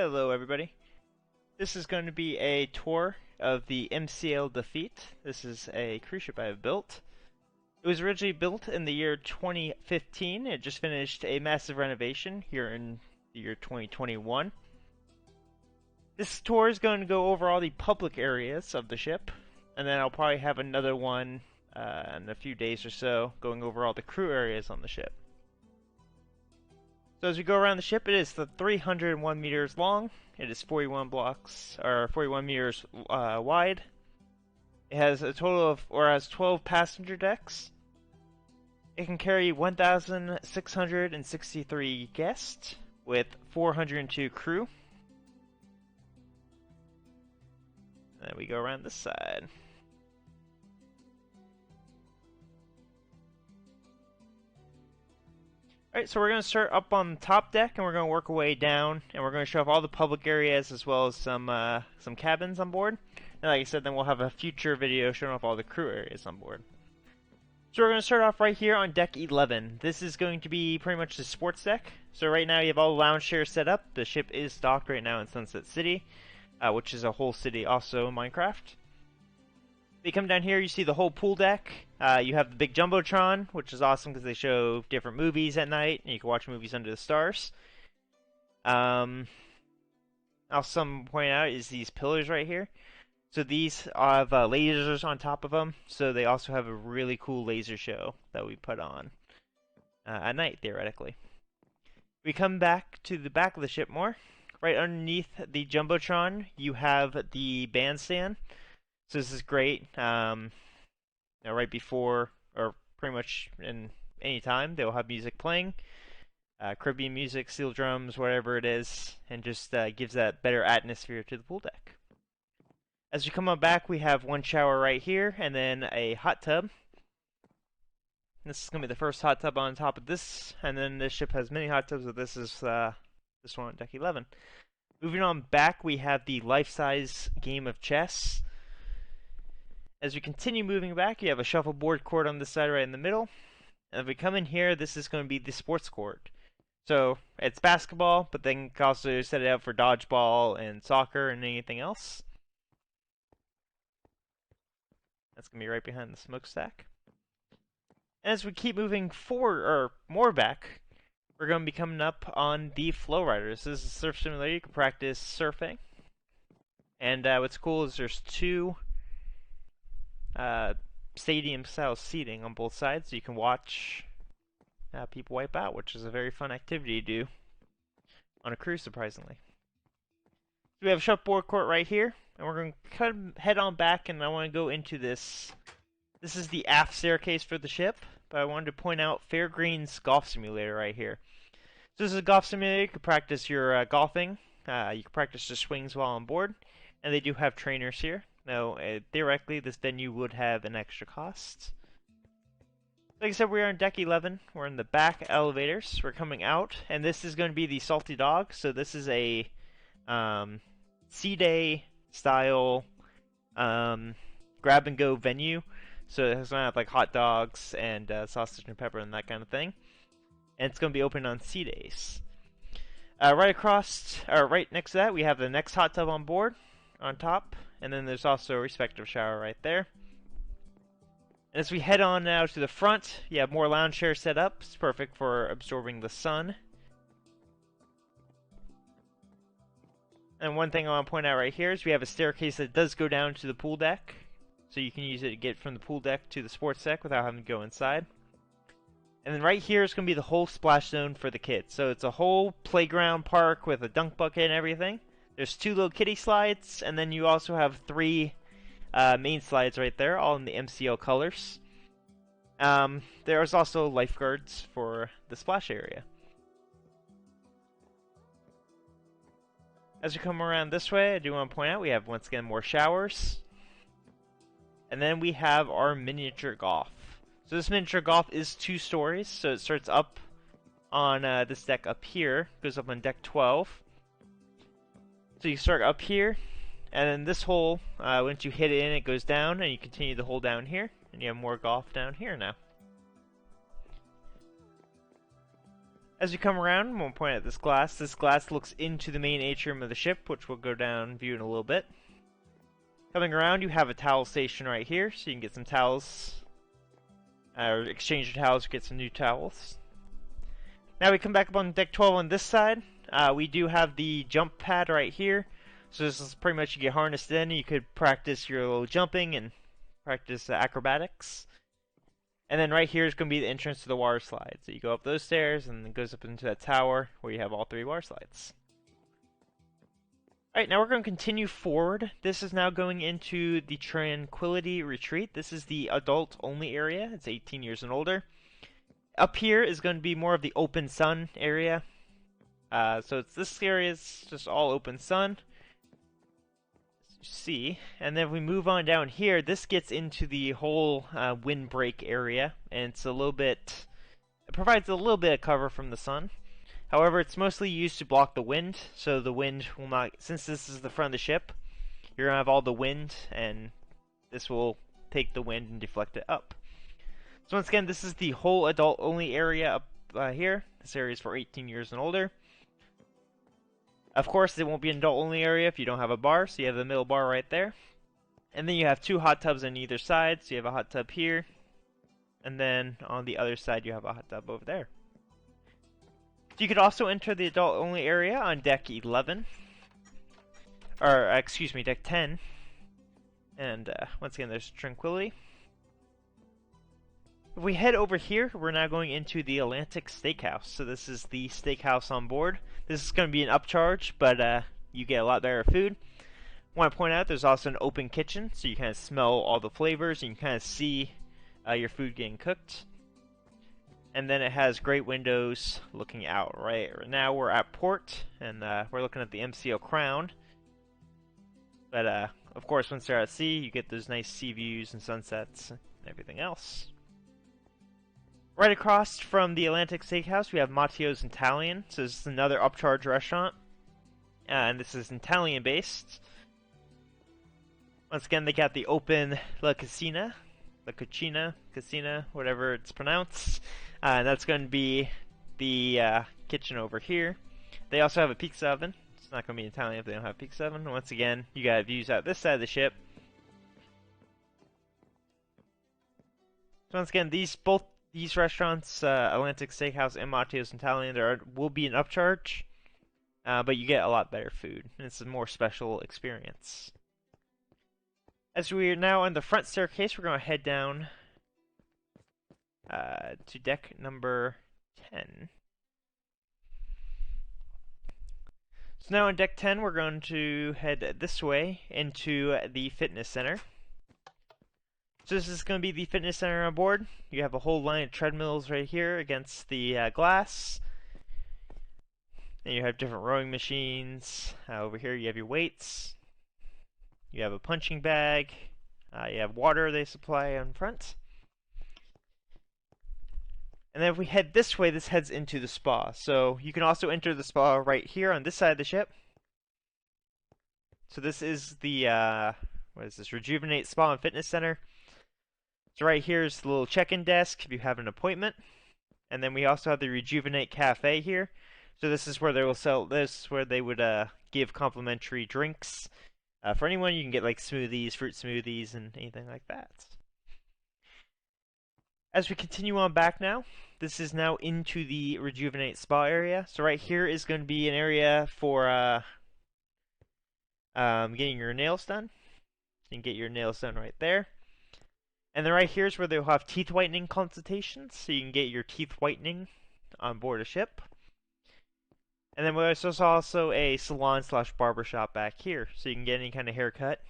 Hello everybody. This is going to be a tour of the MCL Defeat. This is a cruise ship I have built. It was originally built in the year 2015. It just finished a massive renovation here in the year 2021. This tour is going to go over all the public areas of the ship, and then I'll probably have another one in a few days or so going over all the crew areas on the ship. So as we go around the ship, it is 301 meters long. It is 41 meters wide. It has a total of, has 12 passenger decks. It can carry 1,663 guests with 402 crew. And then we go around this side. Alright, so we're going to start up on the top deck, and we're going to work our way down, and we're going to show off all the public areas as well as some cabins on board. And like I said, then we'll have a future video showing off all the crew areas on board. So we're going to start off right here on deck 11. This is going to be pretty much the sports deck. So right now you have all the lounge chairs set up. The ship is docked right now in Sunset City, which is a whole city also in Minecraft. You come down here, you see the whole pool deck. You have the big Jumbotron, which is awesome because they show different movies at night, and you can watch movies under the stars. Also, some point out is these pillars right here. So these have lasers on top of them, so they also have a really cool laser show that we put on at night, theoretically. We come back to the back of the ship more. Right underneath the Jumbotron, you have the bandstand. So this is great. Right before, or pretty much in any time, they'll have music playing. Caribbean music, steel drums, whatever it is, and just gives that better atmosphere to the pool deck. As we come on back, we have one shower right here, and then a hot tub. This is going to be the first hot tub on top of this, and then this ship has many hot tubs, but this is this one on deck 11. Moving on back, we have the life-size game of chess. As we continue moving back, you have a shuffleboard court on this side right in the middle. And if we come in here, this is going to be the sports court. So it's basketball, but then you can also set it up for dodgeball and soccer and anything else. That's going to be right behind the smokestack. And as we keep moving forward, or more back, we're going to be coming up on the Flowriders. This is a surf simulator. You can practice surfing. And what's cool is there's two stadium-style seating on both sides, so you can watch people wipe out, which is a very fun activity to do on a cruise, surprisingly. So we have a shuffleboard court right here, and we're going to head on back, and I want to go into this. This is the aft staircase for the ship, but I wanted to point out Fairgreen's golf simulator right here. So this is a golf simulator. You can practice your golfing. You can practice the swings while on board, and they do have trainers here. Now, theoretically, this venue would have an extra cost. Like I said, we are on deck 11. We're in the back elevators. We're coming out, and this is going to be the Salty Dog. So this is a sea day style grab-and-go venue. So it's going to have like hot dogs and sausage and pepper and that kind of thing. And it's going to be open on sea days. Right next to that, we have the next hot tub on board, on top. And then there's also a respective shower right there. And as we head on now to the front, you have more lounge chairs set up. It's perfect for absorbing the sun. And one thing I want to point out right here is we have a staircase that does go down to the pool deck. So you can use it to get from the pool deck to the sports deck without having to go inside. And then right here is going to be the whole splash zone for the kids. So it's a whole playground park with a dunk bucket and everything. There's two little kiddie slides, and then you also have three main slides right there, all in the MCL colors. There's also lifeguards for the splash area. As we come around this way, I do want to point out we have, once again, more showers. And then we have our miniature golf. So this miniature golf is 2 stories, so it starts up on this deck up here, goes up on deck 12. So you start up here, and then this hole, once you hit it in, it goes down, and you continue the hole down here, and you have more golf down here now. As you come around, I'm going to point at this glass. This glass looks into the main atrium of the ship, which we'll go down and view in a little bit. Coming around, you have a towel station right here, so you can get some towels, or exchange your towels or get some new towels. Now we come back up on deck 12 on this side. We do have the jump pad right here. So this is pretty much you get harnessed in, and you could practice your little jumping and practice acrobatics. And then right here is going to be the entrance to the water slide. So you go up those stairs and it goes up into that tower where you have all 3 water slides. Alright, now we're going to continue forward. This is now going into the Tranquility Retreat. This is the adult only area. It's 18 years and older. Up here is going to be more of the open sun area. So this area is just all open sun. See, and then if we move on down here, this gets into the whole windbreak area, and it's a little bit, it provides a little bit of cover from the sun. However, it's mostly used to block the wind, so the wind will not, since this is the front of the ship, you're going to have all the wind, and this will take the wind and deflect it up. So once again, this is the whole adult only area up here. This area is for 18 years and older. Of course, it won't be an adult-only area if you don't have a bar, so you have the Mcl Bar right there. And then you have 2 hot tubs on either side, so you have a hot tub here, and then on the other side you have a hot tub over there. You could also enter the adult-only area on deck 11, or excuse me, deck 10. And once again, there's Tranquility. If we head over here, we're now going into the Atlantic Steakhouse. So this is the steakhouse on board. This is going to be an upcharge, but you get a lot better food. I want to point out there's also an open kitchen, so you kind of smell all the flavors and you can kind of see your food getting cooked. And then it has great windows looking out. Right now we're at port, and we're looking at the MCL Crown. But of course, once you're at sea, you get those nice sea views and sunsets and everything else. Right across from the Atlantic Steakhouse, we have Mateo's Italian. So this is another upcharge restaurant, and this is Italian based. Once again, they got the open La Cucina, whatever it's pronounced. And that's going to be the kitchen over here. They also have a pizza oven. It's not going to be Italian if they don't have a pizza oven. Once again, you got views out this side of the ship. So once again, these restaurants, Atlantic Steakhouse and Mateo's Italian, there will be an upcharge, but you get a lot better food, and it's a more special experience. As we are now on the front staircase, we're going to head down to deck number 10. So now on deck 10, we're going to head this way into the fitness center. So this is going to be the fitness center on board. You have a whole line of treadmills right here against the glass. And you have different rowing machines. Over here you have your weights. You have a punching bag. You have water they supply on front. And then if we head this way, this heads into the spa. So you can also enter the spa right here on this side of the ship. So this is the, what is this, Rejuvenate Spa and Fitness Center. So right here is the little check-in desk if you have an appointment. And then we also have the Rejuvenate Cafe here. So this is where they will sell this, where they would give complimentary drinks. For anyone, you can get like smoothies, fruit smoothies, and anything like that. As we continue on back now, this is now into the Rejuvenate Spa area. So right here is going to be an area for getting your nails done. You can get your nails done right there. And then right here is where they'll have teeth whitening consultations, so you can get your teeth whitening on board a ship. And then there's also a salon/barber shop back here, so you can get any kind of haircut.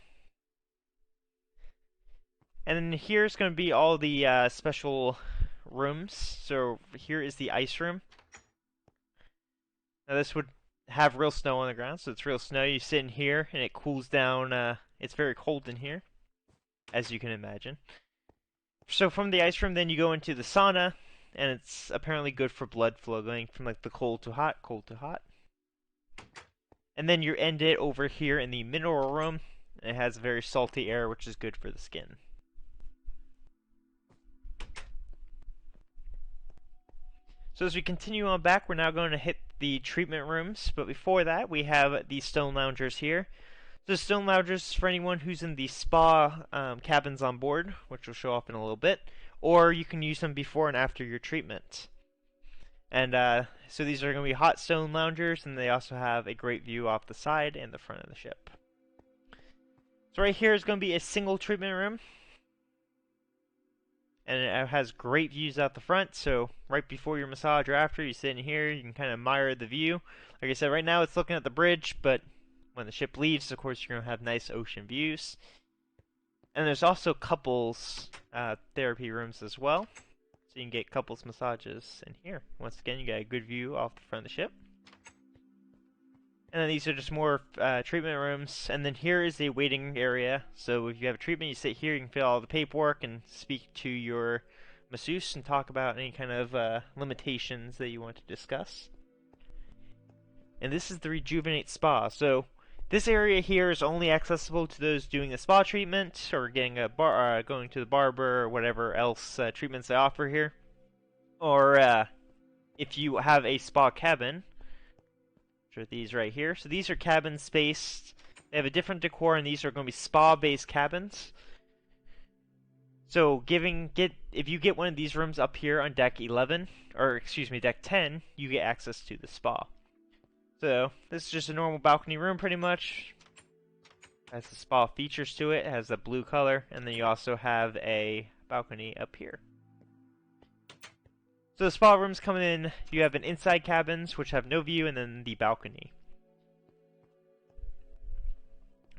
And then here's going to be all the special rooms. So here is the ice room. Now this would have real snow on the ground, so it's real snow. You sit in here and it cools down. It's very cold in here, as you can imagine. So from the ice room, then you go into the sauna, and it's apparently good for blood flow, going from like the cold to hot, cold to hot. And then you end it over here in the mineral room. It has very salty air, which is good for the skin. So as we continue on back, we're now going to hit the treatment rooms, but before that we have the stone loungers here. So stone loungers for anyone who's in the spa cabins on board, which will show up in a little bit, or you can use them before and after your treatment. And so these are going to be hot stone loungers, and they also have a great view off the side and the front of the ship. So right here is going to be a single treatment room, and it has great views out the front. So right before your massage or after, you sit in here, you can kind of admire the view. Like I said, right now it's looking at the bridge, but when the ship leaves, of course, you're going to have nice ocean views. And there's also couples therapy rooms as well. So you can get couples massages in here. Once again, you got a good view off the front of the ship. And then these are just more treatment rooms. And then here is a waiting area. So if you have a treatment, you sit here, you can fill all the paperwork and speak to your masseuse and talk about any kind of limitations that you want to discuss. And this is the Rejuvenate Spa. So this area here is only accessible to those doing a spa treatment or getting a going to the barber or whatever else treatments they offer here. Or if you have a spa cabin, which are these right here. So these are cabin spaced. They have a different decor, and these are going to be spa-based cabins. So if you get one of these rooms up here on deck 11, or excuse me, deck 10, you get access to the spa. So this is just a normal balcony room pretty much. Has the spa features to it. It has a blue color, and then you also have a balcony up here. So the spa rooms come in, you have an inside cabins which have no view, and then the balcony.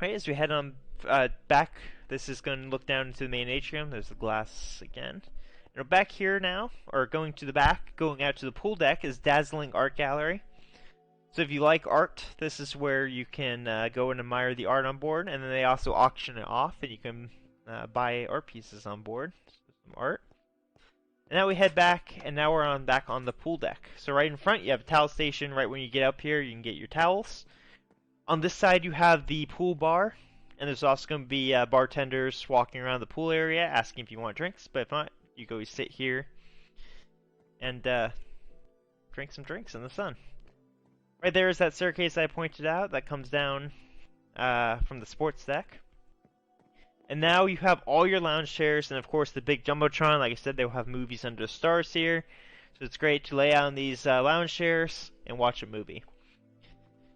Alright, as we head on back, this is going to look down into the main atrium. There's the glass again. And back here now, or going to the back, going out to the pool deck, is Dazzling Art Gallery. So if you like art, this is where you can go and admire the art on board, and then they also auction it off, and you can buy art pieces on board. So some art. And now we head back, and now we're back on the pool deck. So right in front, you have a towel station. Right when you get up here, you can get your towels. On this side, you have the pool bar, and there's also going to be bartenders walking around the pool area, asking if you want drinks. But if not, you go sit here and drink some drinks in the sun. Right there is that staircase I pointed out that comes down from the sports deck. And now you have all your lounge chairs, and of course the big Jumbotron. Like I said, they will have movies under the stars here. So it's great to lay out on these lounge chairs and watch a movie.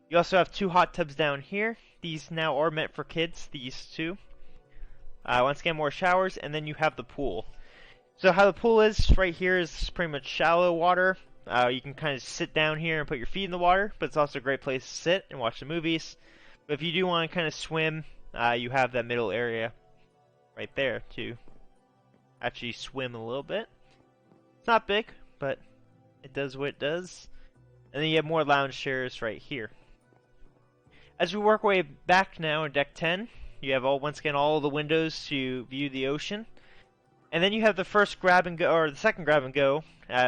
You also have two hot tubs down here. These now are meant for kids, these two. Once again, more showers, and then you have the pool. So how the pool is, right here is pretty much shallow water. You can kind of sit down here and put your feet in the water, but it's also a great place to sit and watch the movies. But if you do want to kind of swim, you have that middle area right there to actually swim a little bit. It's not big, but it does what it does. And then you have more lounge chairs right here. As we work our way back now on deck 10, you have once again all the windows to view the ocean. And then you have the first grab and go, or the second grab and go.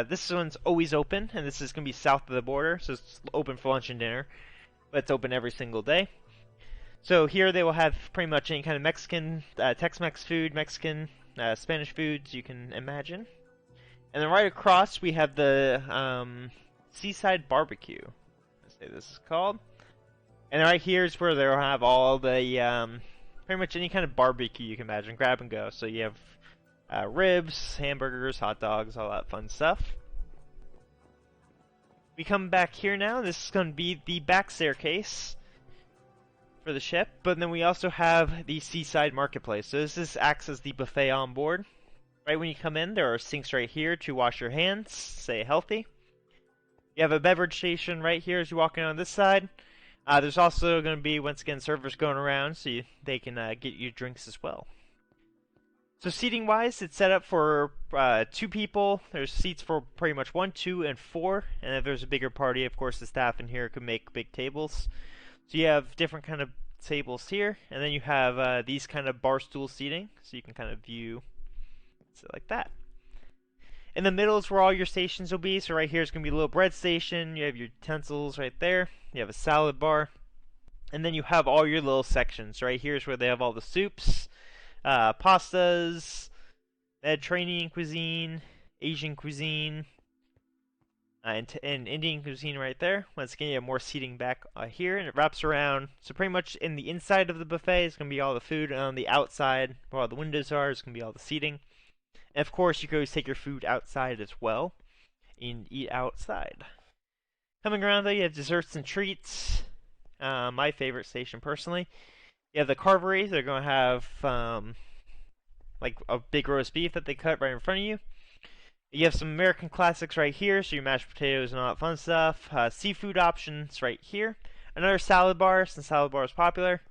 This one's always open, and this is going to be south of the border, so it's open for lunch and dinner. But it's open every single day. So here they will have pretty much any kind of Mexican, Tex-Mex food, Mexican, Spanish foods you can imagine. And then right across we have the Seaside Barbecue. Let's say this is called. And right here is where they'll have all the, pretty much any kind of barbecue you can imagine, grab and go. So you have ribs, hamburgers, hot dogs, all that fun stuff. We come back here now. This is going to be the back staircase for the ship, but then we also have the Seaside Marketplace. So this acts as the buffet on board. Right when you come in, there are sinks right here to wash your hands, stay healthy. You have a beverage station right here as you walk in on this side. There's also going to be, once again, servers going around so they can get you drinks as well. So seating wise, it's set up for 2 people. There's seats for pretty much 1, 2, and 4. And if there's a bigger party, of course, the staff in here could make big tables. So you have different kind of tables here, and then you have these kind of bar stool seating, so you can kind of view it like that. In the middle is where all your stations will be. So right here is going to be a little bread station. You have your utensils right there. You have a salad bar, and then you have all your little sections. Right here is where they have all the soups, pastas, Mediterranean cuisine, Asian cuisine, and Indian cuisine right there. Once again, you have more seating back here, and it wraps around. So pretty much in the inside of the buffet is going to be all the food, and on the outside, where all the windows are, is going to be all the seating. And of course, you can always take your food outside as well, and eat outside. Coming around though, you have desserts and treats. My favorite station personally. You have the carvery. They're going to have like a big roast beef that they cut right in front of you. You have some American classics right here, so your mashed potatoes and all that fun stuff. Seafood options right here. Another salad bar, since salad bar is popular.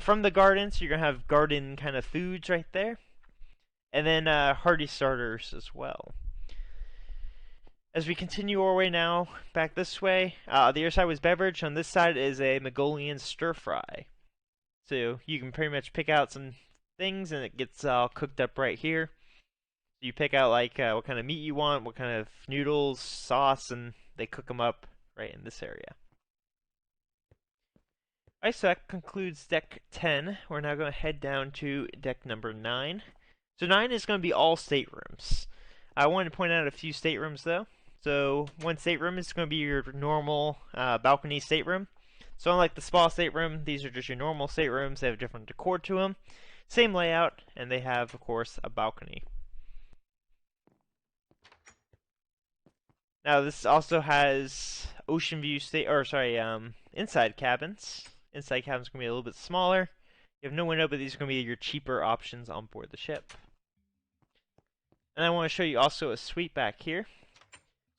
From the garden, so you're going to have garden kind of foods right there. And then hearty starters as well. As we continue our way now, back this way, the other side was beverage. On this side is a Mongolian stir fry. So you can pretty much pick out some things, and it gets all cooked up right here. So you pick out like what kind of meat you want, what kind of noodles, sauce, and they cook them up right in this area. Alright, so that concludes deck 10. We're now going to head down to deck number 9. So 9 is going to be all staterooms. I wanted to point out a few staterooms though. So one stateroom is going to be your normal balcony stateroom. So unlike the spa stateroom, these are just your normal staterooms. They have different decor to them. Same layout, and they have, of course, a balcony. Now this also has ocean view inside cabins. Inside cabins are going to be a little bit smaller. You have no window, but these are going to be your cheaper options on board the ship. And I want to show you also a suite back here.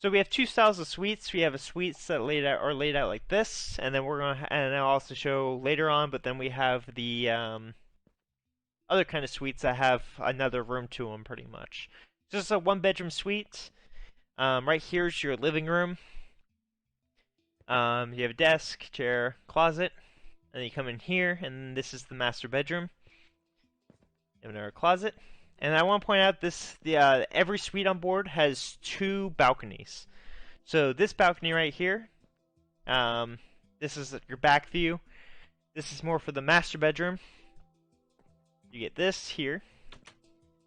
So we have two styles of suites. We have a suites that are laid out like this, and then and I'll also show later on. But then we have the other kind of suites that have another room to them, pretty much. So this is a one-bedroom suite. Right here is your living room. You have a desk, chair, closet, and then you come in here, and this is the master bedroom. You have another closet. And I want to point out every suite on board has two balconies. So this balcony right here, this is your back view. This is more for the master bedroom. You get this here.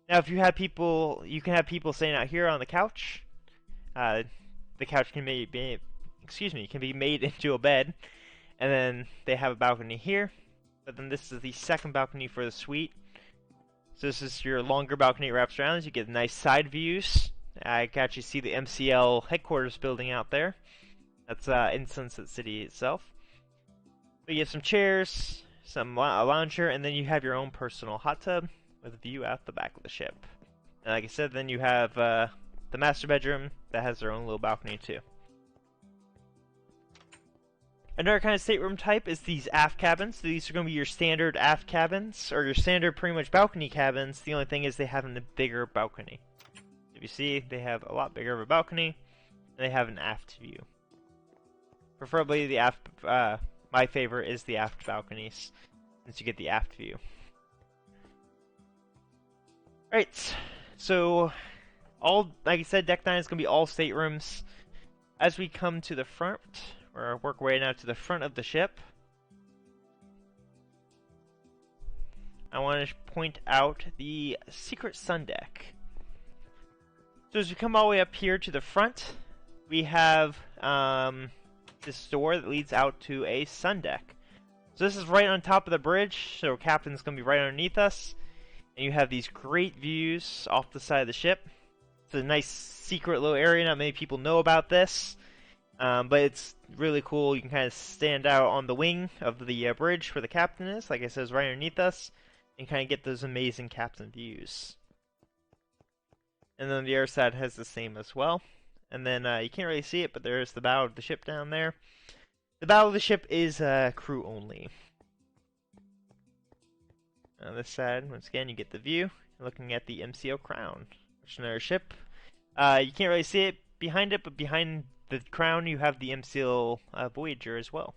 Now, if you have people, you can have people staying out here on the couch. The couch can be made into a bed, and then they have a balcony here. But then this is the second balcony for the suite. So this is your longer balcony wraps around. You get nice side views. I can actually see the MCL headquarters building out there. That's in Sunset City itself. But you have some chairs, a lounger, and then you have your own personal hot tub with a view out the back of the ship. And like I said, then you have the master bedroom that has their own little balcony too. Another kind of stateroom type is these aft cabins. So these are going to be your standard aft cabins, or your standard pretty much balcony cabins. The only thing is they have a bigger balcony. If you see, they have a lot bigger of a balcony, and they have an aft view. Preferably the aft, my favorite is the aft balconies, since you get the aft view. Alright, so like I said, deck 9 is going to be all staterooms. As we come to the front, or work our way now to the front of the ship, I want to point out the secret sun deck. So as we come all the way up here to the front, we have this door that leads out to a sun deck. So this is right on top of the bridge, so captain's going to be right underneath us. And you have these great views off the side of the ship. It's a nice secret little area, not many people know about this. But it's really cool. You can kind of stand out on the wing of the bridge where the captain is. Like I said, it's right underneath us. And kind of get those amazing captain views. And then the other side has the same as well. And then you can't really see it, but there's the bow of the ship down there. The bow of the ship is crew only. On this side, once again, you get the view. Looking at the MCL Crown, which is another ship. You can't really see it behind it, but behind the Crown you have the MCL Voyager as well.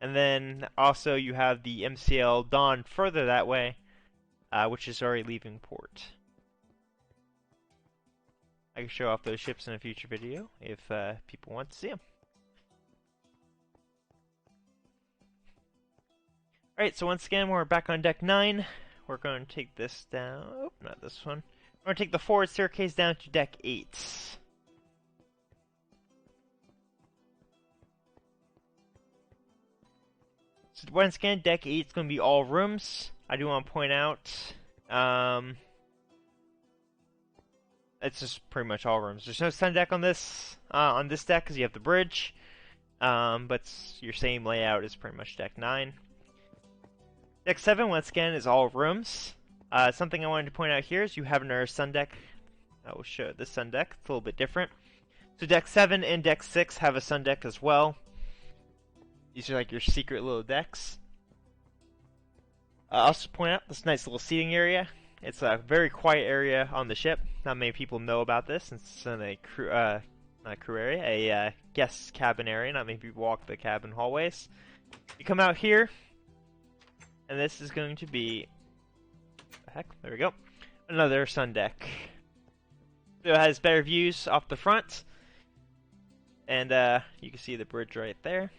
And then also you have the MCL Dawn further that way, which is already leaving port. I can show off those ships in a future video if people want to see them. Alright, so once again we're back on deck 9. We're going to take this down. Oh, not this one. We're going to take the forward staircase down to deck 8. So once again, deck 8 is going to be all rooms. I do want to point out, it's just pretty much all rooms. There's no sun deck on this deck because you have the bridge, but your same layout is pretty much deck 9. Deck 7, once again, is all rooms. Something I wanted to point out here is you have another sun deck. I will show this sun deck. It's a little bit different. So deck 7 and deck 6 have a sun deck as well. These are like your secret little decks. I'll also point out this nice little seating area. It's a very quiet area on the ship. Not many people know about this since it's in a crew, not a crew area, a guest cabin area. Not many people walk the cabin hallways. You come out here, and this is going to be, there we go, another sun deck. So it has better views off the front, and you can see the bridge right there.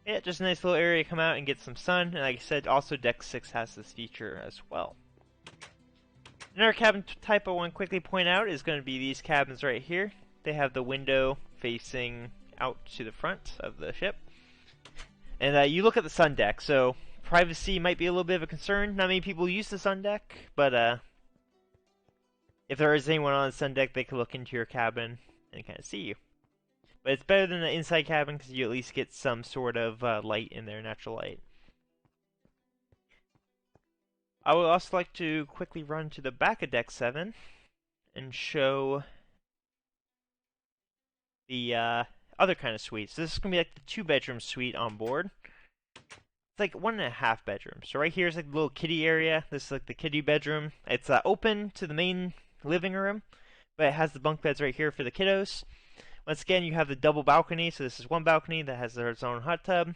Yeah, just a nice little area to come out and get some sun. And like I said, also deck 6 has this feature as well. Another cabin type I want to quickly point out is going to be these cabins right here. They have the window facing out to the front of the ship. And you look at the sun deck, so privacy might be a little bit of a concern. Not many people use the sun deck, but if there is anyone on the sun deck, they can look into your cabin and kind of see you. But it's better than the inside cabin because you at least get some sort of light in there, natural light. I would also like to quickly run to the back of deck 7 and show the other kind of suite. So this is going to be like the 2-bedroom suite on board. It's like 1.5 bedrooms. So right here is like the little kiddie area. This is like the kiddie bedroom. It's open to the main living room, but it has the bunk beds right here for the kiddos. Once again, you have the double balcony, so this is one balcony that has its own hot tub,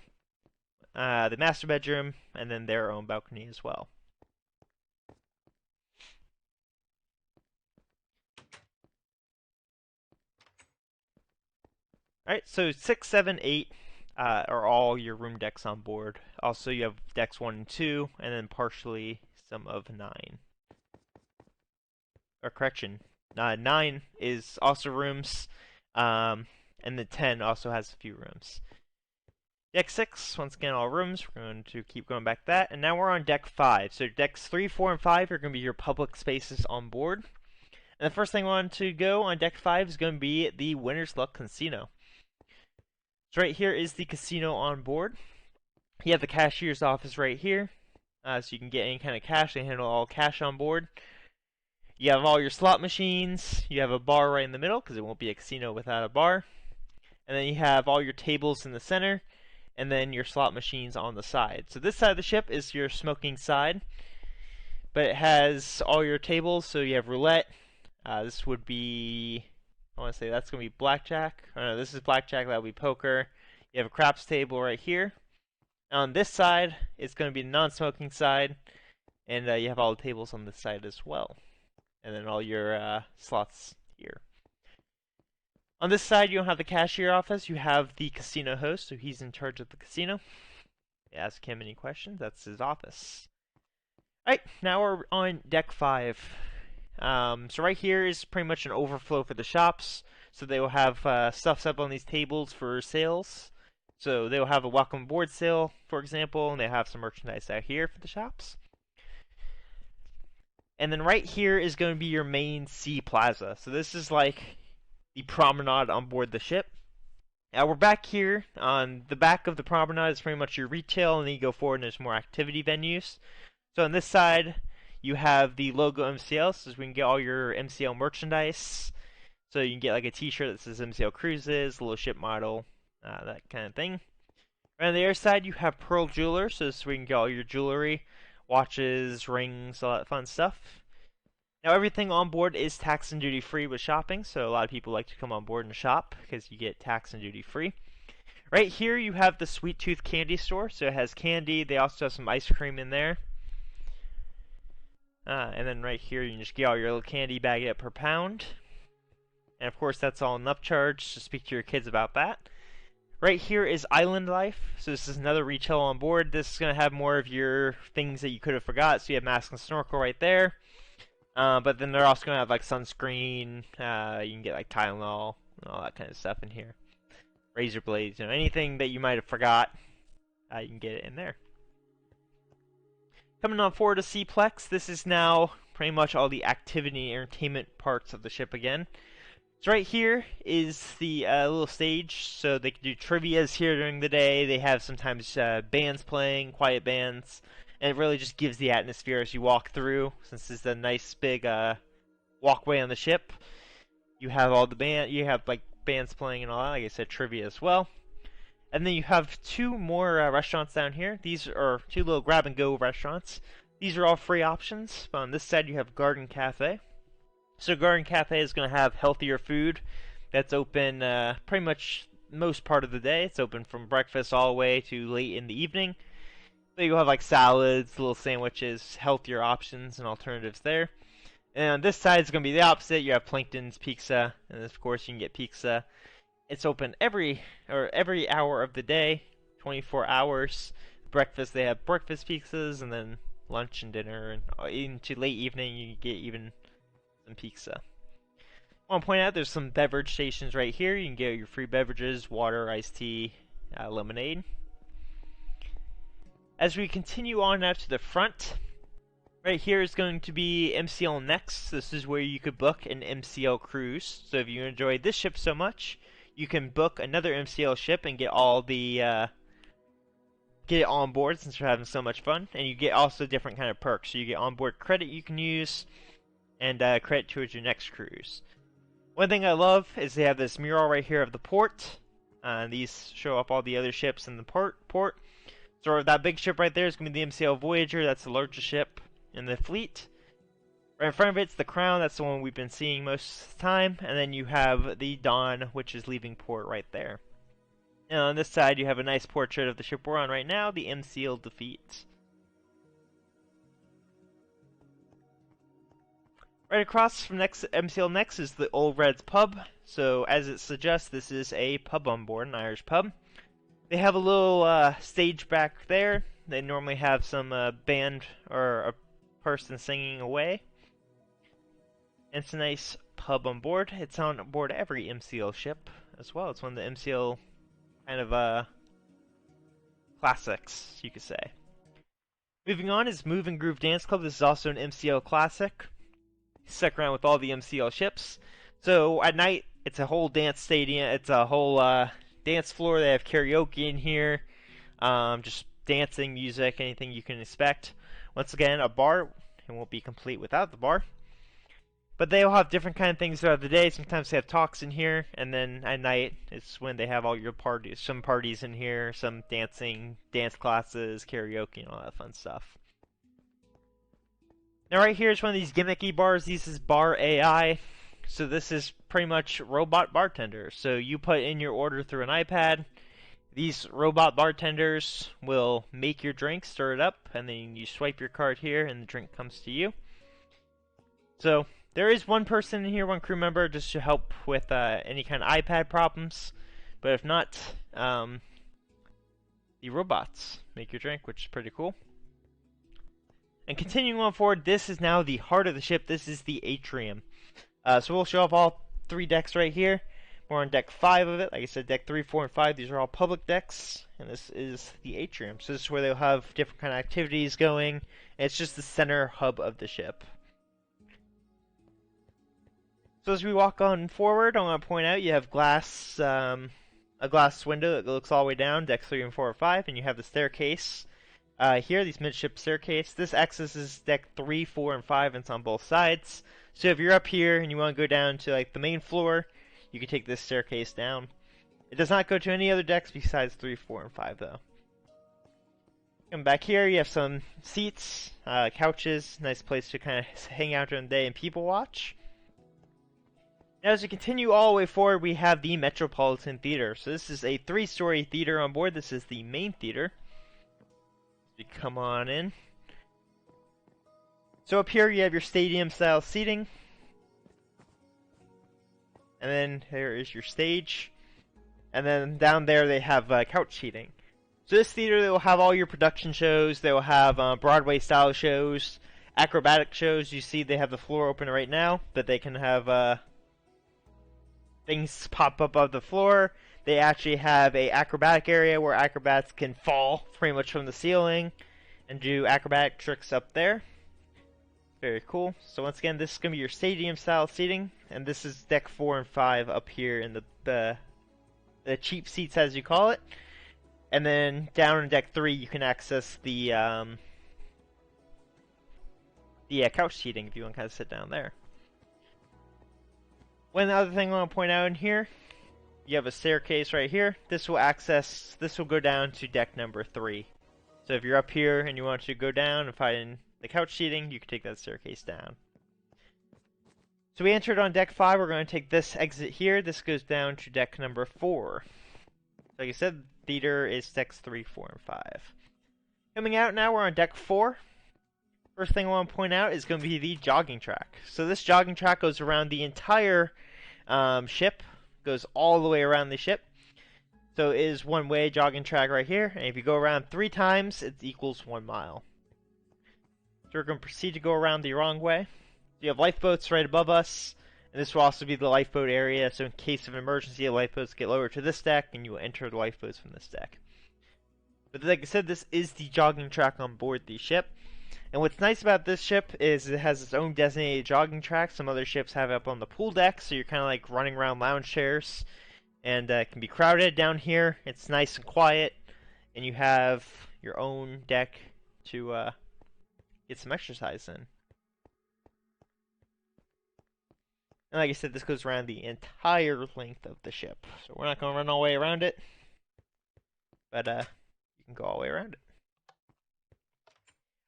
the master bedroom, and then their own balcony as well. Alright, so 6, 7, 8 are all your room decks on board. Also, you have decks 1 and 2, and then partially some of 9. Or correction, 9 is also rooms. And the 10 also has a few rooms. Deck 6, once again, all rooms. We're going to keep going back to that. And now we're on deck 5. So decks 3, 4, and 5 are going to be your public spaces on board. And the first thing I want to go on deck 5 is going to be the Winner's Luck Casino. So right here is the casino on board. You have the cashier's office right here. So you can get any kind of cash. They handle all cash on board. You have all your slot machines. You have a bar right in the middle because it won't be a casino without a bar. And then you have all your tables in the center, and then your slot machines on the side. So this side of the ship is your smoking side, but it has all your tables. So you have roulette. This would be, I want to say that's going to be blackjack. Oh no, this is blackjack. That would be poker. You have a craps table right here. On this side, it's going to be the non-smoking side, and you have all the tables on this side as well. And then all your slots here. On this side, you don't have the cashier office. You have the casino host, so he's in charge of the casino. You ask him any questions, that's his office. Alright, now we're on deck 5. So right here is pretty much an overflow for the shops. So they will have stuff set up on these tables for sales. So they will have a welcome board sale, for example, and they have some merchandise out here for the shops. And then right here is going to be your main sea plaza. So this is like the promenade on board the ship. Now we're back here. On the back of the promenade is pretty much your retail, and then you go forward and there's more activity venues. So on this side, you have the logo MCL, so we can get all your MCL merchandise. So you can get like a t-shirt that says MCL Cruises, a little ship model, that kind of thing. Right on the other side, you have Pearl Jewelers, so we can get all your jewelry. Watches, rings, all that fun stuff. Now everything on board is tax and duty free with shopping, so a lot of people like to come on board and shop because you get tax and duty free. Right here you have the Sweet Tooth candy store, so it has candy. They also have some ice cream in there. And then right here you can just get all your little candy, bag it up per pound. And of course that's all an upcharge, so speak to your kids about that. Right here is Island Life, so this is another retail on board. This is going to have more of your things that you could have forgot, so you have mask and snorkel right there. But then they're also going to have like sunscreen, you can get like Tylenol, and all that kind of stuff in here. razor blades, anything that you might have forgot, you can get it in there. Coming on forward to C-Plex, this is now pretty much all the activity and entertainment parts of the ship again. So right here is the little stage, so they can do trivias here during the day. They have sometimes bands playing, quiet bands, and it really just gives the atmosphere as you walk through. Since this is a nice big walkway on the ship, you have all the like bands playing and all that. Like I said, trivia as well. And then you have two more restaurants down here. These are two little grab-and-go restaurants. These are all free options. On this side, you have Garden Cafe. So Garden Cafe is going to have healthier food that's open pretty much most part of the day. It's open from breakfast all the way to late in the evening. So you'll have like salads, little sandwiches, healthier options and alternatives there. And on this side is going to be the opposite. You have Plankton's Pizza, and of course you can get pizza. It's open every hour of the day, 24 hours. Breakfast, they have breakfast pizzas, and then lunch and dinner, and into late evening you get even some pizza. I want to point out there's some beverage stations right here. You can get your free beverages, water, iced tea, lemonade. As we continue on out to the front, right here is going to be MCL Next. This is where you could book an MCL Cruise. So if you enjoyed this ship so much, you can book another MCL ship and get all the get it on board since we're having so much fun. And you get also different kind of perks. So you get onboard credit you can use, and credit towards your next cruise. One thing I love is they have this mural right here of the port. These show up all the other ships in the port. So that big ship right there is going to be the MCL Voyager. That's the largest ship in the fleet. Right in front of it's the Crown. That's the one we've been seeing most of the time. And then you have the Dawn, which is leaving port right there. And on this side, you have a nice portrait of the ship we're on right now, the MCL Defeat. Right across from MCL Next is the Old Red's Pub. So as it suggests, this is a pub on board, an Irish pub. They have a little stage back there. They normally have some band or a person singing away. And it's a nice pub on board. It's on board every MCL ship as well. It's one of the MCL kind of classics, you could say. Moving on is Move and Groove Dance Club. This is also an MCL classic. Stuck around with all the MCL ships. So at night, it's a whole dance stadium. It's a whole dance floor. They have karaoke in here. Just dancing, music, anything you can expect. Once again, a bar. It won't be complete without the bar. But they all have different kind of things throughout the day. Sometimes they have talks in here, and then at night it's when they have all your parties. Some parties in here, some dancing, dance classes, karaoke, and all that fun stuff. Now right here is one of these gimmicky bars. This is Bar AI. So this is pretty much robot bartenders. So you put in your order through an iPad. These robot bartenders will make your drink, stir it up, and then you swipe your card here and the drink comes to you. So there is one person in here, one crew member, just to help with any kind of iPad problems. But if not, the robots make your drink, which is pretty cool. And continuing on forward, this is now the heart of the ship. This is the Atrium. So we'll show off all 3 decks right here. We're on deck 5 of it. Like I said, deck 3, 4, and 5. These are all public decks. And this is the Atrium. So this is where they'll have different kind of activities going. And it's just the center hub of the ship. So as we walk on forward, I want to point out you have a glass window that looks all the way down, decks 3 and 4 or 5. And you have the staircase. Here, these midship staircase. This accesses deck 3, 4, and 5, and it's on both sides. So if you're up here and you want to go down to like the main floor, you can take this staircase down. It does not go to any other decks besides 3, 4, and 5 though. Come back here, you have some seats, couches, nice place to kind of hang out during the day and people watch. Now as we continue all the way forward, we have the Metropolitan Theater. So this is a 3-story theater on board. This is the main theater. We come on in. So up here you have your stadium style seating. And then there is your stage. And then down there they have couch seating. So this theater, they will have all your production shows. They will have Broadway style shows, acrobatic shows. You see they have the floor open right now, but they can have things pop up of the floor. They actually have a acrobatic area where acrobats can fall pretty much from the ceiling and do acrobatic tricks up there. Very cool. So once again, this is going to be your stadium style seating, and this is deck 4 and 5 up here in the cheap seats, as you call it. And then down in deck 3, you can access the couch seating if you want to kind of sit down there. One other thing I want to point out in here, you have a staircase right here. This will go down to deck number 3. So if you're up here and you want to go down and find the couch seating, you can take that staircase down. So we entered on deck 5. We're going to take this exit here. This goes down to deck number 4. Like I said, theater is decks 3, 4, and 5. Coming out now, we're on deck 4. First thing I want to point out is going to be the jogging track. So this jogging track goes around the entire ship, goes all the way around the ship. So it is one-way jogging track right here, and if you go around 3 times, it equals 1 mile. So we're going to proceed to go around the wrong way. You have lifeboats right above us, and this will also be the lifeboat area, so in case of an emergency, the lifeboats get lowered to this deck, and you will enter the lifeboats from this deck. But like I said, this is the jogging track on board the ship. And what's nice about this ship is it has its own designated jogging track. Some other ships have it up on the pool deck, so you're kind of like running around lounge chairs. And it can be crowded down here. It's nice and quiet, and you have your own deck to get some exercise in. And like I said, this goes around the entire length of the ship. So we're not going to run all the way around it, but you can go all the way around it.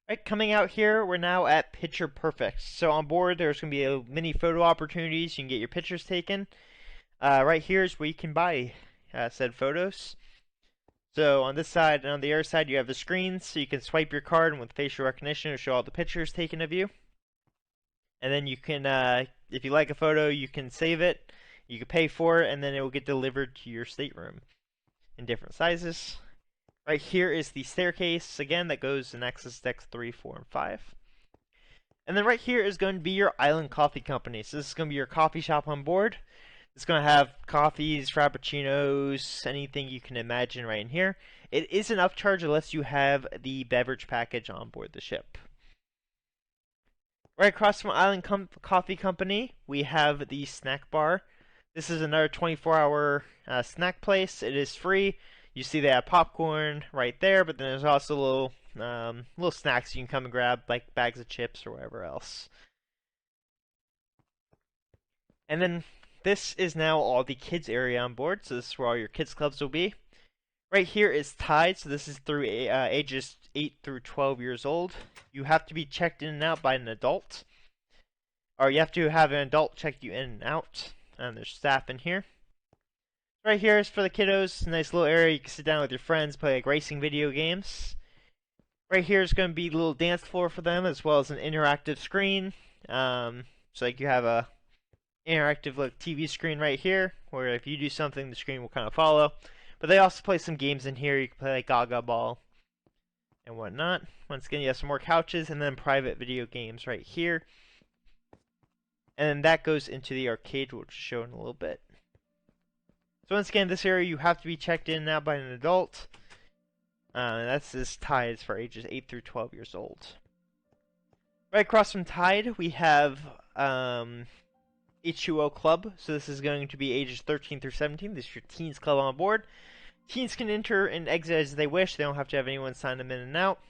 Alright, coming out here, we're now at Picture Perfect. So on board, there's going to be many photo opportunities. You can get your pictures taken. Right here is where you can buy said photos. So on this side and on the other side, you have the screens, so you can swipe your card, and with facial recognition, it'll show all the pictures taken of you. And then you can, if you like a photo, you can save it, you can pay for it, and then it will get delivered to your stateroom in different sizes. Right here is the staircase, again, that goes in access decks 3, 4, and 5. And then right here is going to be your Island Coffee Company. So this is going to be your coffee shop on board. It's going to have coffees, frappuccinos, anything you can imagine right in here. It is an upcharge unless you have the beverage package on board the ship. Right across from Island Coffee Company, we have the snack bar. This is another 24-hour snack place. It is free. You see they have popcorn right there, but then there's also little snacks you can come and grab, like bags of chips or whatever else. And then this is now all the kids area on board, so this is where all your kids clubs will be. Right here is Tide, so this is through ages 8 through 12 years old. You have to be checked in and out by an adult, or you have to have an adult check you in and out, and there's staff in here. Right here is for the kiddos, nice little area you can sit down with your friends, play like racing video games. Right here is going to be a little dance floor for them, as well as an interactive screen. So like you have a interactive like TV screen right here, where if you do something, the screen will kind of follow. But they also play some games in here. You can play like Gaga Ball and whatnot. Once again, you have some more couches and then private video games right here. And then that goes into the arcade, which is shown in a little bit. So once again, this area you have to be checked in now by an adult. That's this Tide for ages 8 through 12 years old. Right across from Tide, we have H2o Club. So this is going to be ages 13 through 17. This is your teens club on board. Teens can enter and exit as they wish. They don't have to have anyone sign them in and out.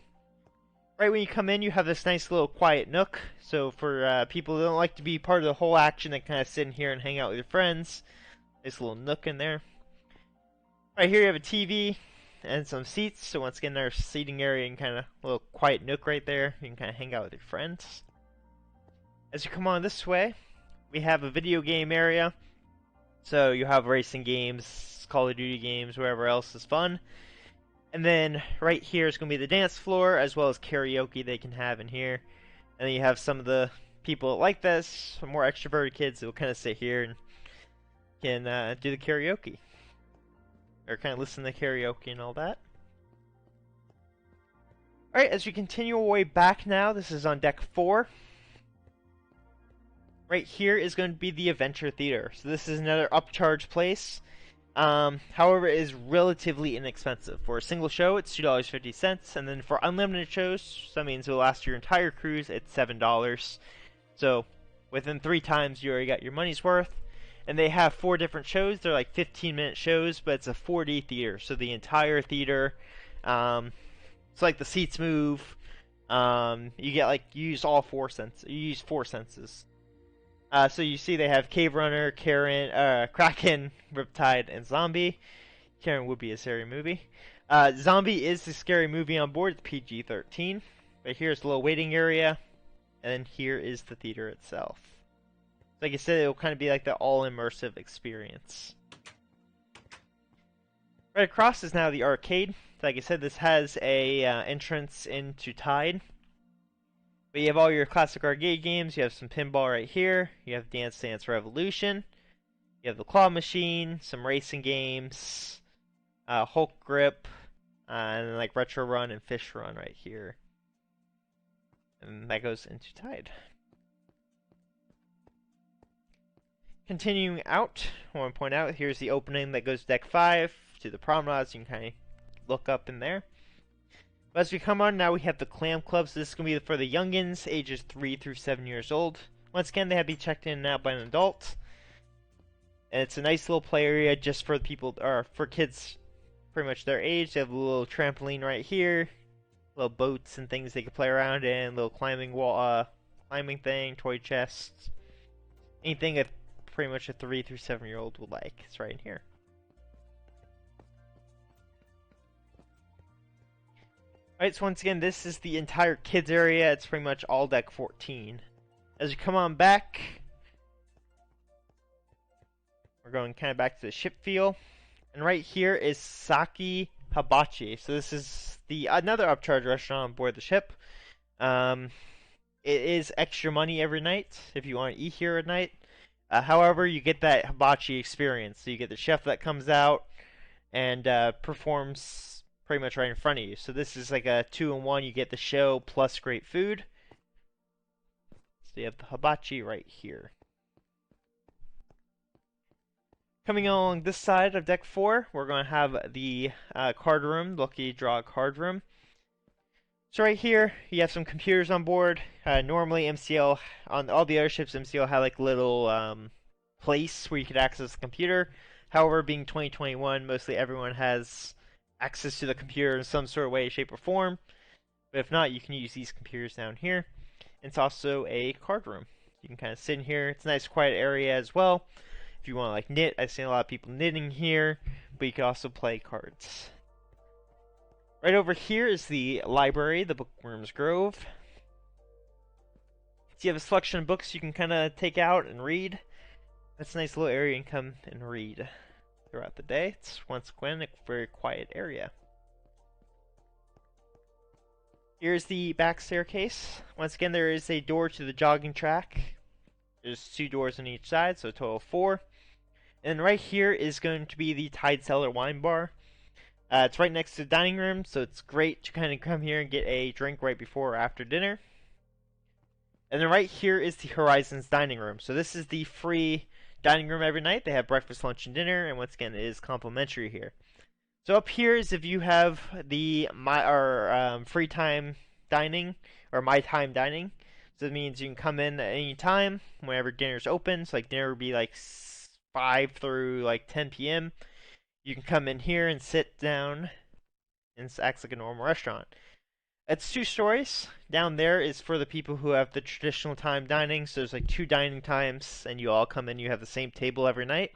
Right when you come in, you have this nice little quiet nook. So for people who don't like to be part of the whole action, they kind of sit in here and hang out with your friends. Nice little nook in there. Right here you have a TV and some seats. So once again, there's seating area and kind of a little quiet nook right there. You can kind of hang out with your friends. As you come on this way, we have a video game area. So you have racing games, Call of Duty games, whatever else is fun. And then right here is going to be the dance floor, as well as karaoke they can have in here. And then you have some of the people that like this, some more extroverted kids that will kind of sit here and can do the karaoke. Or kind of listen to karaoke and all that. Alright, as we continue our way back now, this is on deck 4. Right here is going to be the Adventure Theater. So this is another upcharge place. However, it is relatively inexpensive. For a single show, it's $2.50, and then for unlimited shows, that means it'll last your entire cruise, it's $7. So, within 3 times, you already got your money's worth. And they have 4 different shows. They're like 15-minute shows, but it's a 4D theater, so the entire theater. It's like the seats move. You get like you use all 4 senses. You use 4 senses. So you see they have Cave Runner, Kraken, Riptide, and Zombie. Karen would be a scary movie. Zombie is the scary movie on board. It's PG-13. But here's the little waiting area, and then here is the theater itself. Like I said, it will kind of be like the all-immersive experience. Right across is now the arcade. Like I said, this has a entrance into Tide. But you have all your classic arcade games. You have some pinball right here. You have Dance Dance Revolution. You have the claw machine, some racing games, Hulk Grip, and like Retro Run and Fish Run right here. And that goes into Tide. Continuing out, I want to point out, here's the opening that goes to Deck 5 to the promenades. You can kind of look up in there. But as we come on, now we have the Clam Clubs. This is going to be for the youngins, ages 3 through 7 years old. Once again, they have to be checked in and out by an adult. And it's a nice little play area just for people, or for kids pretty much their age. They have a little trampoline right here, little boats and things they can play around in, little climbing wall, climbing thing, toy chests, anything that pretty much a 3 through 7 year old would like. It's right in here. Alright, so once again, this is the entire kids area. It's pretty much all deck 14. As you come on back, we're going kind of back to the ship feel. And right here is Saki Hibachi. So this is another upcharge restaurant on board the ship. It is extra money every night if you want to eat here at night. However, you get that hibachi experience. So you get the chef that comes out and performs pretty much right in front of you. So this is like a 2-in-1. You get the show plus great food. So you have the hibachi right here. Coming along this side of deck 4, we're going to have the card room, lucky draw card room. So right here, you have some computers on board. Normally MCL, on all the other ships, MCL had like little place where you could access the computer. However, being 2021, mostly everyone has access to the computer in some sort of way, shape, or form. But if not, you can use these computers down here. It's also a card room. You can kind of sit in here. It's a nice quiet area as well. If you want to like knit, I've seen a lot of people knitting here, but you can also play cards. Right over here is the library, the Bookworms Grove. So you have a selection of books you can kind of take out and read. That's a nice little area you can come and read throughout the day. It's once again a very quiet area. Here's the back staircase. Once again, there is a door to the jogging track. There's 2 doors on each side, so a total of 4. And right here is going to be the Tide Cellar Wine Bar. It's right next to the dining room, so it's great to kind of come here and get a drink right before or after dinner. And then right here is the Horizons dining room. So this is the free dining room every night. They have breakfast, lunch, and dinner, and once again, it is complimentary here. So up here is if you have the free time dining or my time dining. So that means you can come in at any time whenever dinner's open. So like dinner would be like 5 through like 10 p.m. You can come in here and sit down, and it acts like a normal restaurant. It's 2 stories. Down there is for the people who have the traditional time dining. So there's like 2 dining times, and you all come in. You have the same table every night.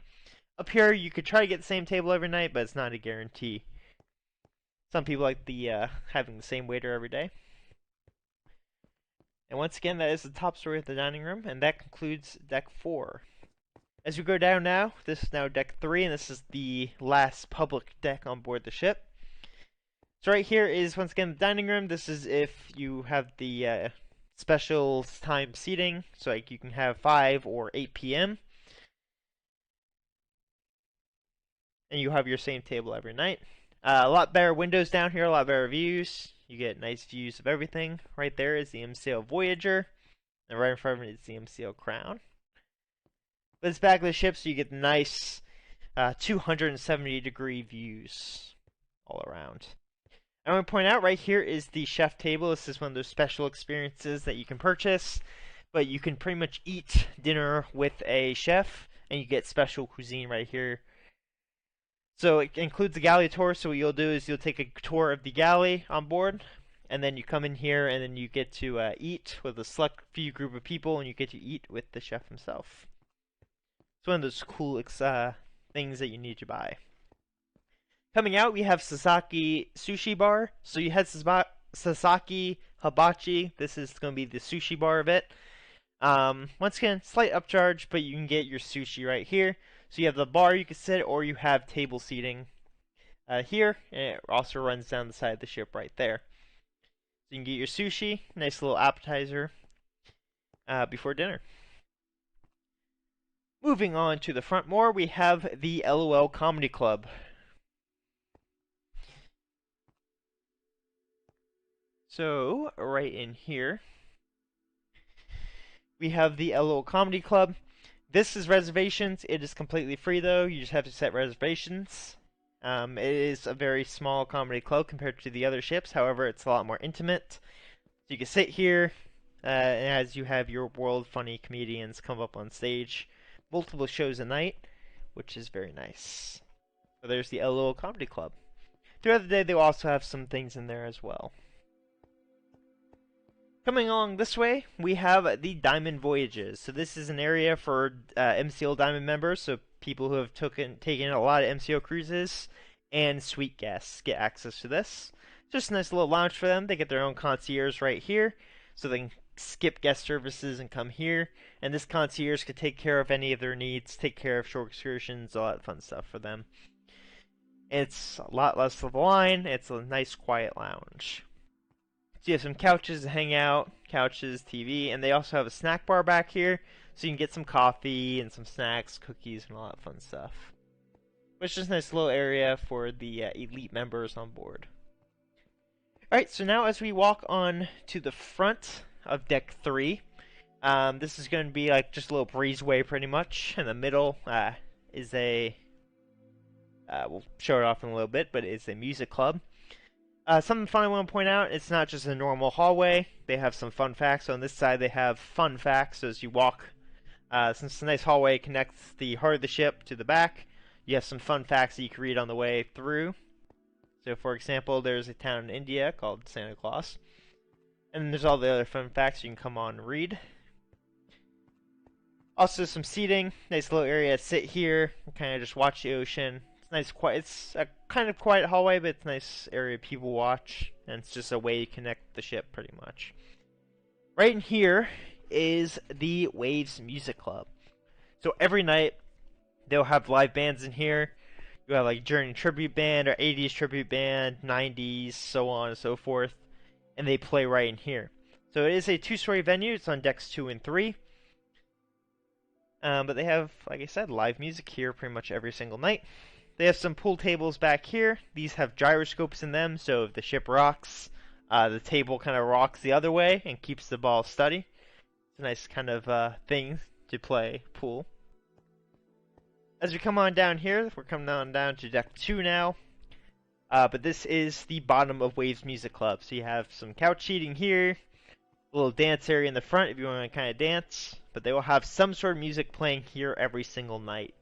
Up here, you could try to get the same table every night, but it's not a guarantee. Some people like the having the same waiter every day. And once again, that is the top story of the dining room, and that concludes deck 4. As we go down now, this is now deck 3, and this is the last public deck on board the ship. So right here is, once again, the dining room. This is if you have the special time seating, so like you can have 5 or 8 p.m. And you have your same table every night. A lot better windows down here, a lot better views. You get nice views of everything. Right there is the MCL Voyager, and right in front of it is the MCL Crown. But it's back of the ship, so you get the nice 270-degree views all around. I want to point out right here is the chef table. This is one of those special experiences that you can purchase, but you can pretty much eat dinner with a chef, and you get special cuisine right here. So it includes the galley tour. So what you'll do is you'll take a tour of the galley on board, and then you come in here, and then you get to eat with a select few group of people, and you get to eat with the chef himself. It's one of those cool things that you need to buy. Coming out, we have Saki Sushi Bar. So you had Saki Hibachi. This is going to be the sushi bar of it. Once again, slight upcharge, but you can get your sushi right here. So you have the bar you can sit, or you have table seating here, and it also runs down the side of the ship right there. So you can get your sushi, nice little appetizer before dinner. Moving on to the front more, we have the LOL Comedy Club. So, right in here, we have the LOL Comedy Club. This is reservations. It is completely free, though. You just have to set reservations. It is a very small comedy club compared to the other ships. However, it's a lot more intimate. So you can sit here as you have your world funny comedians come up on stage. Multiple shows a night, which is very nice. So there's the LOL Comedy Club. Throughout the day, they will also have some things in there as well. Coming along this way, we have the Diamond Voyages. So this is an area for MCL Diamond members, so people who have taken a lot of MCL cruises, and suite guests get access to this. Just a nice little lounge for them. They get their own concierge right here, so they can skip guest services and come here. And this concierge could take care of any of their needs, take care of short excursions, all that fun stuff for them. It's a lot less of a line. It's a nice, quiet lounge. So you have some couches to hang out, couches, TV, and they also have a snack bar back here, so you can get some coffee and some snacks, cookies, and all that fun stuff. Which is a nice little area for the elite members on board. Alright, so now as we walk on to the front of Deck 3, this is going to be like just a little breezeway pretty much. In the middle is a, we'll show it off in a little bit, but it's a music club. Something fun I want to point out, it's not just a normal hallway. They have some fun facts. On this side they have fun facts, so as you walk, since it's a nice hallway, connects the heart of the ship to the back, you have some fun facts that you can read on the way through. So for example, there's a town in India called Santa Claus. And then there's all the other fun facts you can come on and read. Also some seating, nice little area to sit here, and kind of just watch the ocean. Nice, quiet. It's a kind of quiet hallway, but it's a nice area people watch, and it's just a way to connect the ship, pretty much. Right in here is the Waves Music Club. So every night they'll have live bands in here. You have like Journey tribute band or 80s tribute band, 90s, so on and so forth, and they play right in here. So it is a two-story venue. It's on decks 2 and 3. But they have, like I said, live music here pretty much every single night. They have some pool tables back here. These have gyroscopes in them, so if the ship rocks, the table kind of rocks the other way and keeps the ball steady. It's a nice kind of thing to play pool. As we come on down here, we're coming on down to deck 2 now. But this is the bottom of Waves Music Club. So you have some couch seating here, a little dance area in the front if you want to kind of dance. But they will have some sort of music playing here every single night.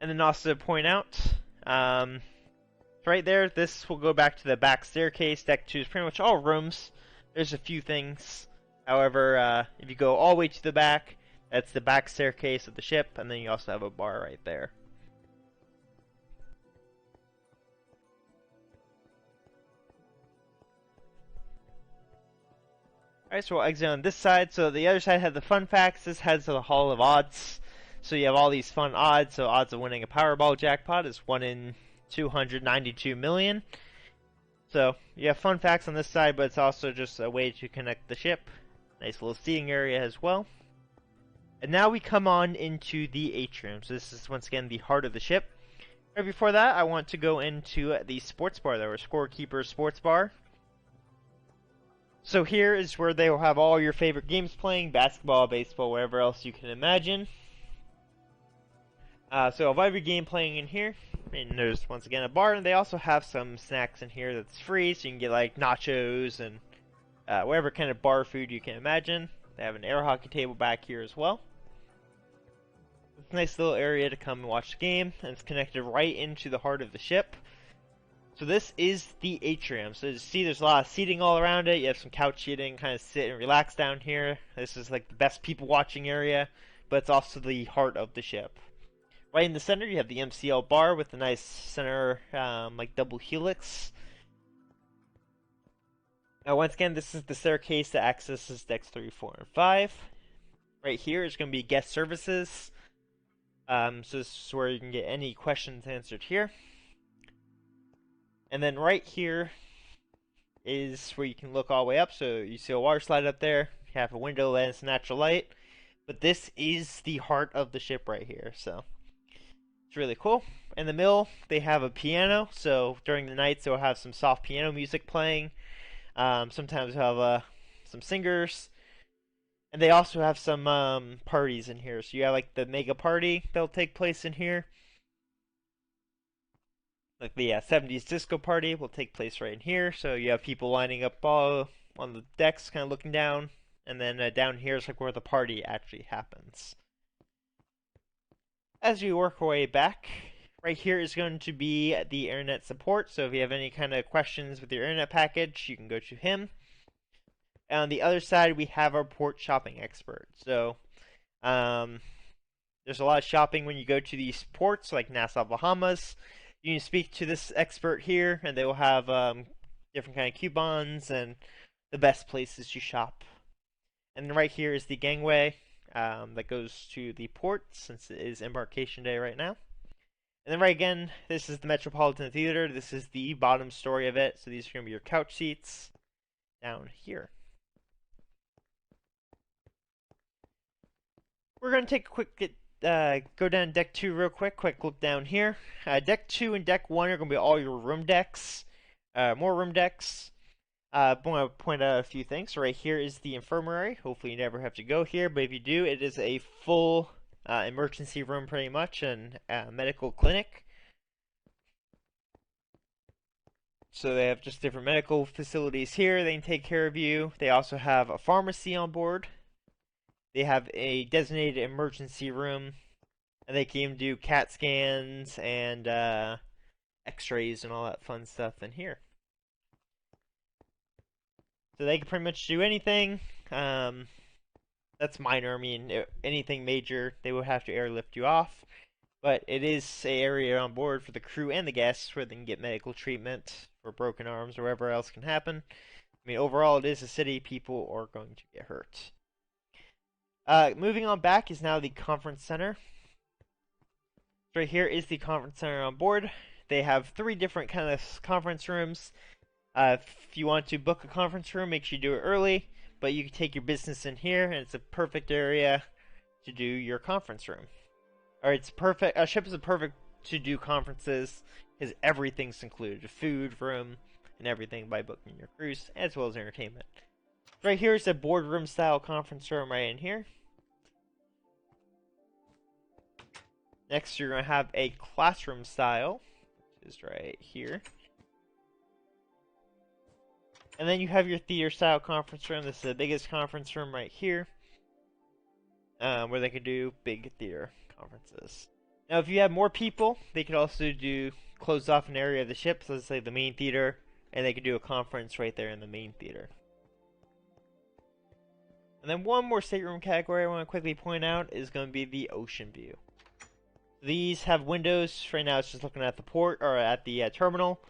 And then also to point out, right there, this will go back to the back staircase. Deck 2 is pretty much all rooms. There's a few things. However, if you go all the way to the back, that's the back staircase of the ship, and then you also have a bar right there. Alright, so we'll exit on this side. So the other side had the fun facts. This has the Hall of Odds. So you have all these fun odds. So odds of winning a Powerball jackpot is 1 in 292 million. So you have fun facts on this side, but it's also just a way to connect the ship. Nice little seating area as well. And now we come on into the Atrium. So this is once again the heart of the ship. Right before that, I want to go into the sports bar, though, or Scorekeeper Sports Bar. So here is where they will have all your favorite games playing, basketball, baseball, wherever else you can imagine. So a Vibrant game playing in here, and there's once again a bar, and they also have some snacks in here that's free, so you can get like nachos and whatever kind of bar food you can imagine. They have an air hockey table back here as well. It's a nice little area to come and watch the game, and it's connected right into the heart of the ship. So this is the atrium. So you see there's a lot of seating all around it. You have some couch seating, kind of sit and relax down here. This is like the best people watching area, but it's also the heart of the ship. Right in the center, you have the MCL bar with a nice center, like double helix. Now, once again, this is the staircase that accesses decks 3, 4, and 5. Right here is going to be guest services. So this is where you can get any questions answered here. And then right here is where you can look all the way up. So you see a water slide up there. You have a window that has natural light. But this is the heart of the ship right here. So it's really cool. In the middle, they have a piano. So during the nights, they'll have some soft piano music playing. Sometimes they'll have some singers. And they also have some parties in here. So you have like the mega party that'll take place in here. Like the 70s disco party will take place right in here. So you have people lining up all on the decks, kind of looking down. And then down here is like where the party actually happens. As we work our way back, right here is going to be the internet support. So if you have any kind of questions with your internet package, you can go to him. And on the other side, we have our port shopping expert. So there's a lot of shopping when you go to these ports, like Nassau, Bahamas. You can speak to this expert here, and they will have different kind of coupons and the best places to shop. And then right here is the gangway that goes to the port, since it is embarkation day right now. And then right again, this is the Metropolitan Theater. This is the bottom story of it. So these are going to be your couch seats down here. We're going to take a quick go down deck 2 real quick look down here. Deck 2 and deck 1 are going to be all your room decks. More room decks. I want to point out a few things. So right here is the infirmary. Hopefully you never have to go here, but if you do, it is a full emergency room pretty much, and medical clinic. So they have just different medical facilities here. They can take care of you. They also have a pharmacy on board. They have a designated emergency room, and they can do CAT scans and x-rays and all that fun stuff in here. So they can pretty much do anything. That's minor. I mean, anything major, they would have to airlift you off. But it is an area on board for the crew and the guests where they can get medical treatment for broken arms or whatever else can happen. I mean, overall, it is a city. People are going to get hurt. Moving on back is now the conference center. So right here is the conference center on board. They have 3 different kind of conference rooms. If you want to book a conference room, make sure you do it early. But you can take your business in here, and it's a perfect area to do your conference room. Or it's perfect. A ship is a perfect to do conferences because everything's included: food, room, and everything by booking your cruise, as well as entertainment. Right here is a boardroom style conference room right in here. Next, you're going to have a classroom style, which is right here. And then you have your theater style conference room. This is the biggest conference room right here, where they could do big theater conferences. Now, if you have more people, they could also close off an area of the ship, so let's say the main theater, and they could do a conference right there in the main theater. And then one more stateroom category I want to quickly point out is going to be the ocean view. These have windows. Right now it's just looking at the port or at the terminal,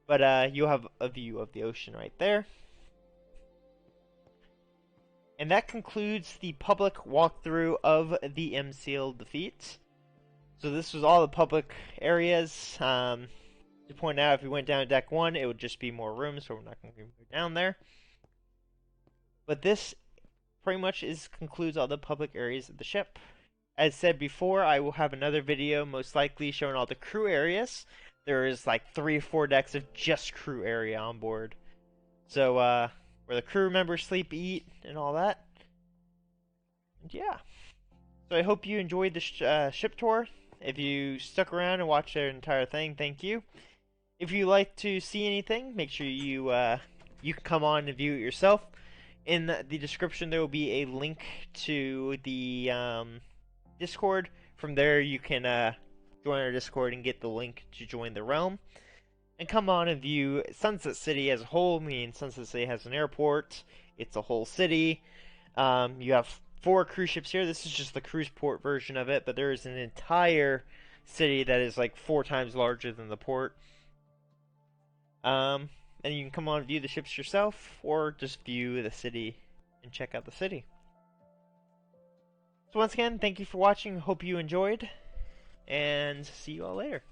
but you'll have a view of the ocean right there. And that concludes the public walkthrough of the MCL Defeat. So this was all the public areas. To point out, if we went down to deck 1, it would just be more rooms, so we're not going to go down there. But this pretty much concludes all the public areas of the ship. As said before, I will have another video, most likely showing all the crew areas. There is like 3 or 4 decks of just crew area on board. So, where the crew members sleep, eat, and all that. And yeah. So I hope you enjoyed the ship tour, If you stuck around and watched the entire thing, thank you. If you like to see anything, make sure you can come on and view it yourself. In the description, there will be a link to the Discord. From there, you can join our Discord and get the link to join the realm. And come on and view Sunset City as a whole. I mean, Sunset City has an airport. It's a whole city. You have 4 cruise ships here. This is just the cruise port version of it, but there is an entire city that is like 4 times larger than the port. And you can come on and view the ships yourself, or just view the city and check out the city. So once again, thank you for watching. Hope you enjoyed, and see you all later.